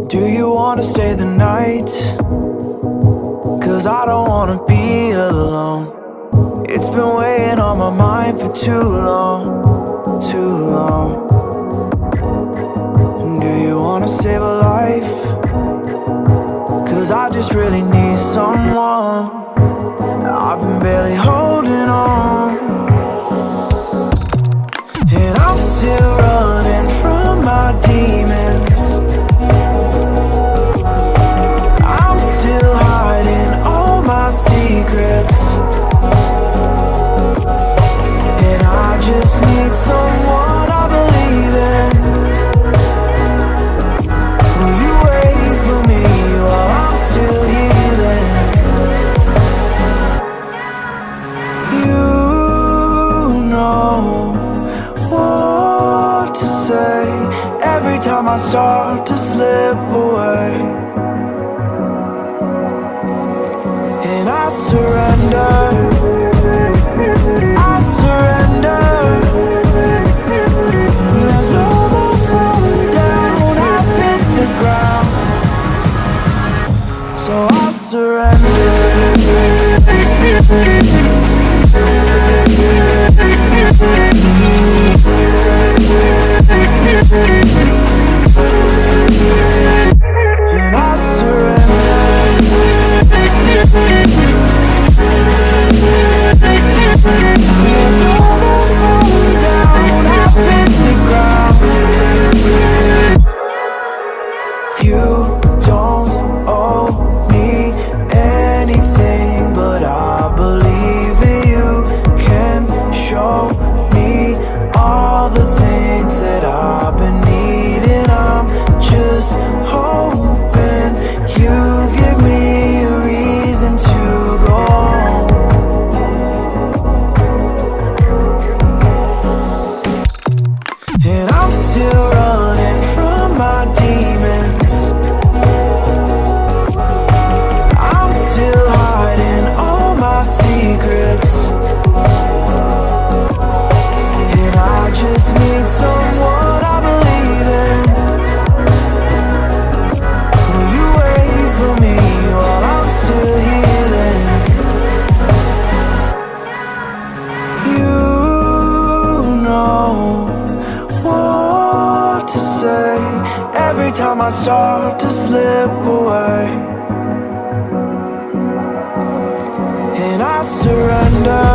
Do you wanna stay the night? 'Cause I don't wanna be alone. It's been weighing on my mind for too long, too long. Do you wanna save a life? 'Cause I just really need someone. I've been barely holding on, and I'm still running from my demons. I'm still hiding all my secrets, and I just need someone I believe in. Will you wait for me while I'm still healing? You know what to say every time I start to slip away, and I surrender, I surrender. There's no more falling down, I've hit the ground, so I surrender. And I surrender. There's no more falling down, I've hit the ground. You don't owe me anything, but I believe that you can show me all the things that I've been needing. I'm just hoping you give me a reason to go on. And I'm still running from my demons. I'm still hiding all my secrets, and I just need someone I believe in. Will you wait for me while I'm still healing? You know what to say every time I start to slip away, and I surrender.